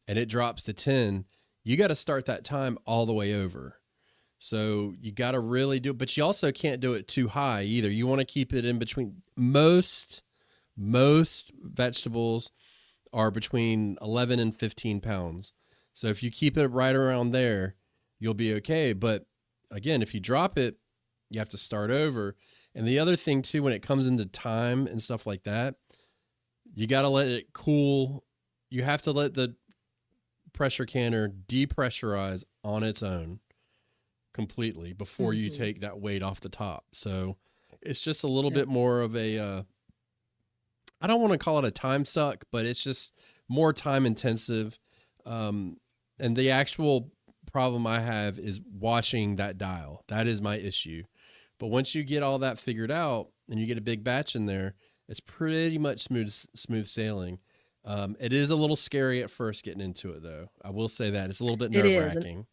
and it drops to 10, you got to start that time all the way over. So you got to really do it, but you also can't do it too high either. You want to keep it in between. Most vegetables are between 11 and 15 pounds. So if you keep it right around there, you'll be okay. But again, if you drop it, you have to start over. And the other thing too, when it comes into time and stuff like that, you got to let it cool. You have to let the pressure canner depressurize on its own completely before you Mm-hmm. take that weight off the top. So it's just a little Yep. bit more of a, I don't want to call it a time suck, but it's just more time intensive. Um, and the actual problem I have is washing that dial. That is my issue. But once you get all that figured out and you get a big batch in there, it's pretty much smooth sailing. It is a little scary at first getting into it, though. I will say that it's a little bit It nerve is. And wracking.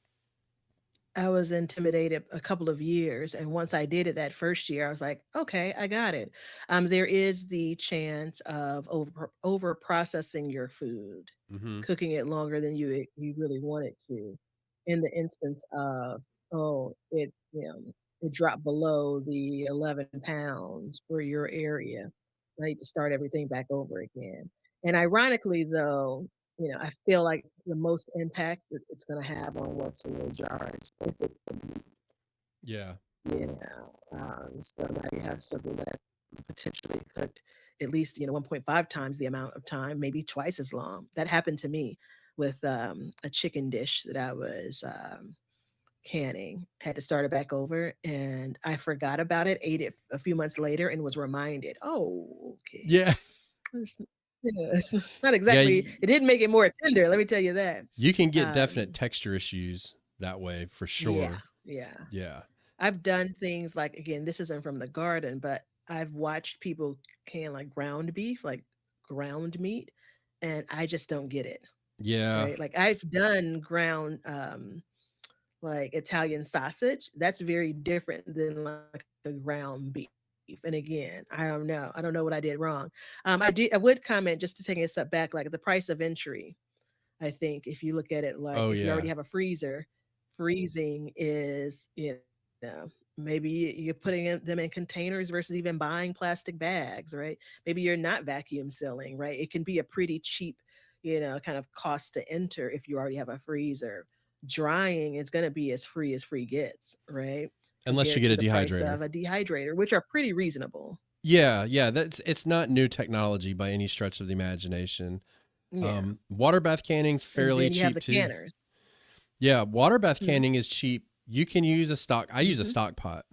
I was intimidated a couple of years. And once I did it that first year, I was like, okay, I got it. There is the chance of over processing your food, Mm-hmm. cooking it longer than you really want it to. In the instance of, oh, it dropped below the 11 pounds for your area. I need to start everything back over again. And ironically, though, I feel like the most impact that it's going to have on what's in the jar is if it's Yeah. so now you have something that potentially cooked at least 1.5 times the amount of time, maybe twice as long. That happened to me with a chicken dish that I was canning. Had to start it back over, and I forgot about it. Ate it a few months later, and was reminded. Oh, okay. Yeah. It's, it's not Yeah. exactly. It didn't make it more tender. Let me tell you that. You can get definite Um, texture issues that way for yeah, sure. yeah. Yeah. I've done things like, again, this isn't from the garden, but I've watched people can like ground beef, like ground meat, and I just don't get it. Yeah. Right? Like I've done ground like Italian sausage. That's very different than like a ground beef. And again, I don't know what I did wrong. I would comment, just to take a step back, like the price of entry. I think if you look at it, like Oh, if you already yeah. have a freezer, freezing is, maybe you're putting them in containers versus even buying plastic bags, right? Maybe you're not vacuum sealing, right? It can be a pretty cheap, kind of cost to enter if you already have a freezer. Drying is going to be as free gets, right? Unless you Compared get to a the price dehydrator. of a dehydrator, which are pretty reasonable. Yeah. Yeah. It's not new technology by any stretch of the imagination. Yeah. Water bath canning's And fairly then you have cheap the too. canners. Yeah. Water bath Mm-hmm. canning is cheap. You can use a stock. I use a Mm-hmm. stock pot.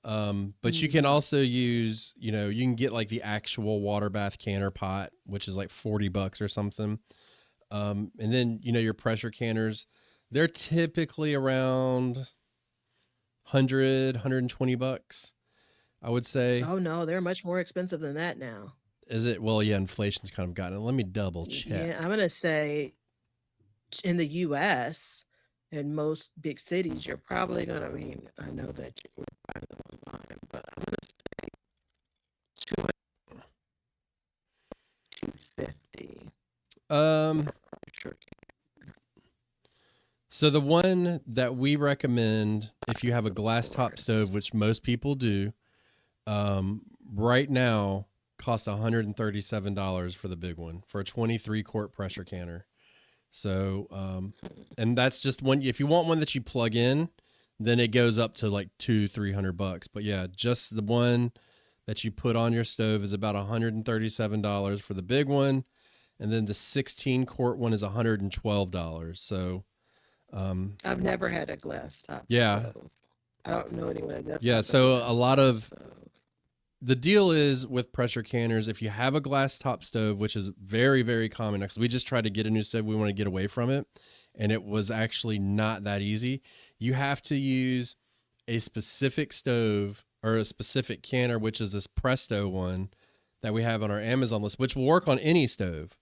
But you can Mm-hmm. also use, you can get like the actual water bath canner pot, which is like $40 or something. And then, your pressure canners, they're typically around 120 bucks, I would say. Oh no, they're much more expensive than that now. Is it? Well, yeah, inflation's kind of gotten it. Let me double Yeah, check. I'm gonna say in the U.S. in most big cities, you're probably gonna. I mean, I know that you can find them online, but I'm gonna say 250. Um, Sure. so the one that we recommend if you have a glass top stove, which most people do, right now costs $137 for the big one for a 23-quart pressure canner. So, and that's just one. If you want one that you plug in, then it goes up to like 300 bucks. But yeah, just the one that you put on your stove is about $137 for the big one, and then the 16-quart one is $112. So, I've never had a glass top yeah, stove. I don't know anyone that does yeah. have a So a glass lot top of stove. the deal is with pressure canners, if you have a glass top stove, which is very, very common, because we just tried to get a new stove, we want to get away from it, and it was actually not that easy. You have to use a specific stove or a specific canner, which is this Presto one that we have on our Amazon list, which will work on any stove.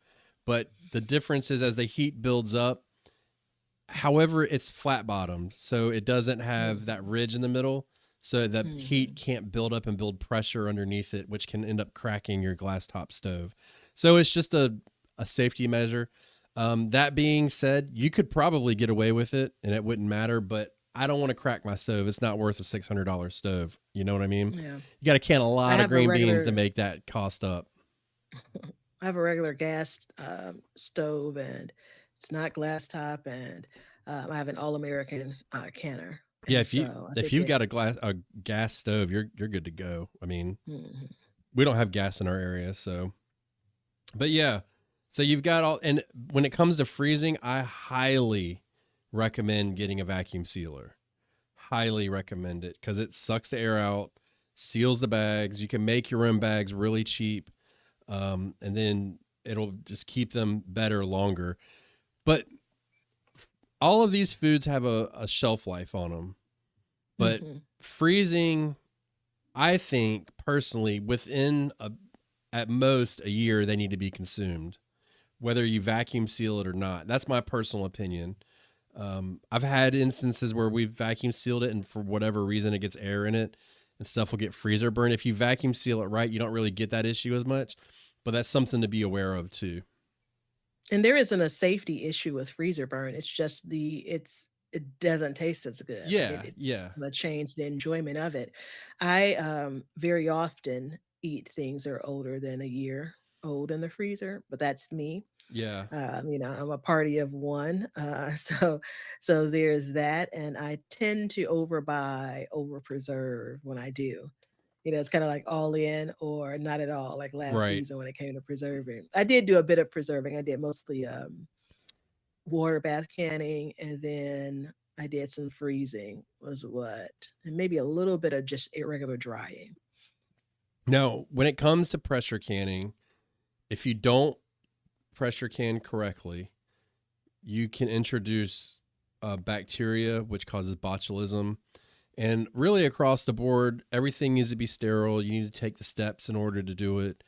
But the difference is as the heat builds up, however, it's flat bottomed, so it doesn't have that Mm-hmm. ridge in the middle. So the heat Mm-hmm. can't build up and build pressure underneath it, which can end up cracking your glass top stove. So it's just a safety measure. That being said, you could probably get away with it and it wouldn't matter, but I don't want to crack my stove. It's not worth a $600 stove. You know what I mean? Yeah. You got to can a I lot of have a green beans to regular make that cost up. I have a regular gas stove, and it's not glass top, and I have an all American canner, Yeah, and so I if think you've it. got a gas stove, you're good to go. I mean, Mhm. we don't have gas in our area, so but yeah. So you've got all, and when it comes to freezing, I highly recommend getting a vacuum sealer. Highly recommend it because it sucks the air out, seals the bags. You can make your own bags really cheap, and then it'll just keep them better longer. But all of these foods have a shelf life on them. But Mhm. freezing, I think personally, at most a year, they need to be consumed, whether you vacuum seal it or not. That's my personal opinion. I've had instances where we've vacuum sealed it, and for whatever reason, it gets air in it, and stuff will get freezer burn. If you vacuum seal it right, you don't really get that issue as much, but that's something to be aware of too. And there isn't a safety issue with freezer burn. It's just it doesn't taste as good. Like Yeah, it's yeah, gonna change the enjoyment of it. I very often eat things that are older than a year old in the freezer, but that's me. yeah. I'm a party of one, so there's that, and I tend to overbuy, over preserve when I do. It's kind of like all in or not at all, like last Right. season when it came to preserving. I did do a bit of preserving. I did mostly water bath canning, and then I did some freezing, was what, and maybe a little bit of just irregular drying. Now, when it comes to pressure canning, if you don't pressure can correctly, you can introduce bacteria, which causes botulism. And really, across the board, everything needs to be sterile. You need to take the steps in order to do it,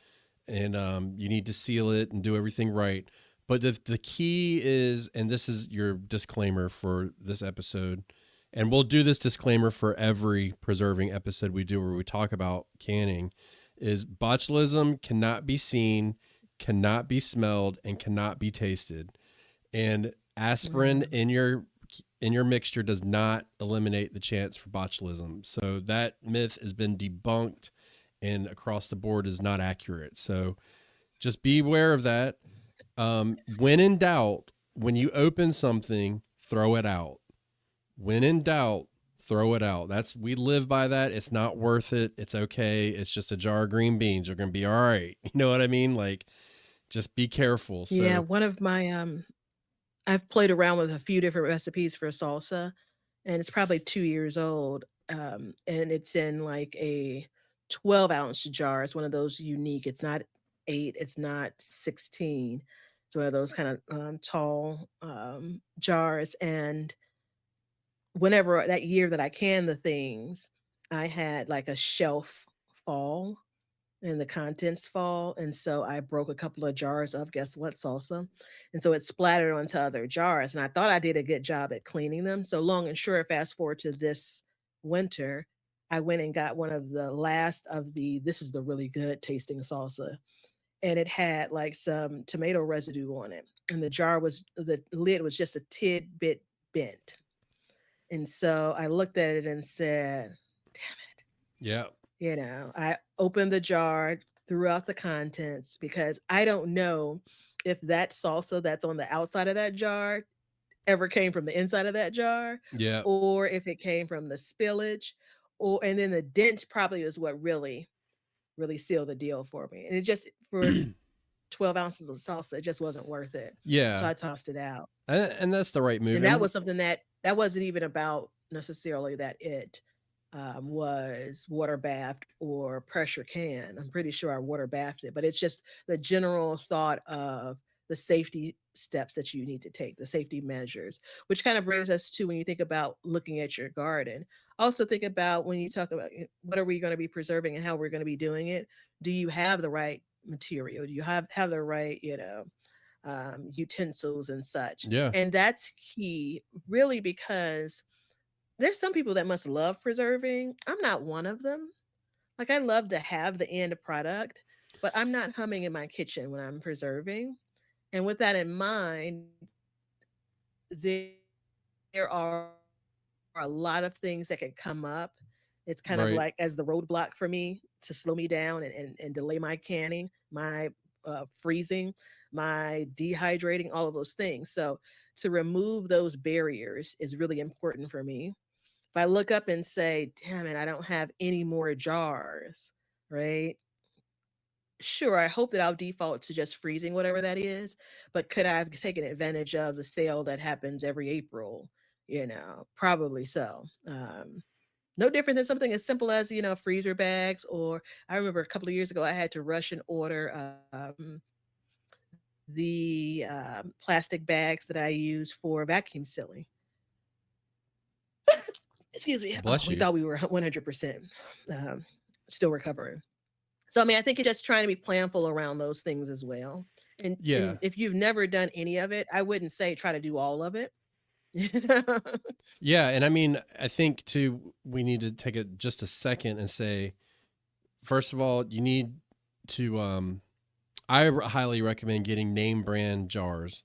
and you need to seal it and do everything right. But the key is, and this is your disclaimer for this episode, and we'll do this disclaimer for every preserving episode we do where we talk about canning, is botulism cannot be seen, cannot be smelled, and cannot be tasted. And aspirin Yeah. in your mixture does not eliminate the chance for botulism. So that myth has been debunked and across the board is not accurate. So just be aware of that. When in doubt, when you open something, throw it out. When in doubt, throw it out. We live by that. It's not worth it. It's okay. It's just a jar of green beans. You're going to be all right. You know what I mean? Like, just be careful. Yeah, So, one of my I've played around with a few different recipes for salsa, and it's probably 2 years old, and it's in, like, a 12-ounce jar. It's one of those unique, it's not 8, it's not 16. It's one of those kinda, tall, jars, and whenever that year that I canned the things, I had, like, a shelf fall and the contents fall, and so I broke a couple of jars of, guess what, salsa, and so it splattered onto other jars, and I thought I did a good job at cleaning them. So long and short, fast forward to this winter, I went and got one of the last of this is the really good tasting salsa, and it had, like, some tomato residue on it, and the lid was just a tidbit bent, and so I looked at it and said, yeah. I opened the jar, threw out the contents because I don't know if that salsa that's on the outside of that jar ever came from the inside of that jar, Yeah. or if it came from the spillage, or and then the dent probably is what really sealed the deal for me. And it just for 12 ounces of salsa, it just wasn't worth it. So Yeah. I tossed it out. And that's the right move. And that And was something that wasn't even about necessarily that it, was water bathed or pressure canned. I'm pretty sure I water bathed it, but it's just the general thought of the safety steps that you need to take, the safety measures, which kind of brings us to when you think about looking at your garden. Also think about when you talk about what are we going to be preserving and how we're going to be doing it. Do you have the right material? Do you have the right, utensils and such? yeah. And that's key, really, because there's some people that must love preserving. I'm not one of them. Like, I love to have the end product, but I'm not humming in my kitchen when I'm preserving. And with that in mind, there are a lot of things that could come up. It's kind of Right. like as the roadblock for me to slow me down and delay my canning, my freezing, my dehydrating, all of those things. So to remove those barriers is really important for me. If I look up and say, damn it, I don't have any more jars, right? Sure, I hope that I'll default to just freezing whatever that is, but could I have taken advantage of the sale that happens every April? Probably so. No different than something as simple as, freezer bags, or I remember a couple of years ago, I had to rush and order the plastic bags that I use for vacuum sealing. Excuse me. Oh, Bless we you. thought we were 100% um, still recovering. So I mean, I think it's just trying to be planful around those things as well. And Yeah. if you've never done any of it, I wouldn't say try to do all of it. Yeah. And I mean, I think too, we need to take just a second and say, first of all, you need to, highly recommend getting name brand jars.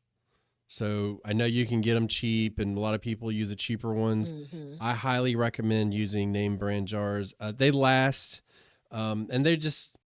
So I know you can get them cheap, and a lot of people use the cheaper ones. Hmm. I highly recommend using name brand jars. They last, and they just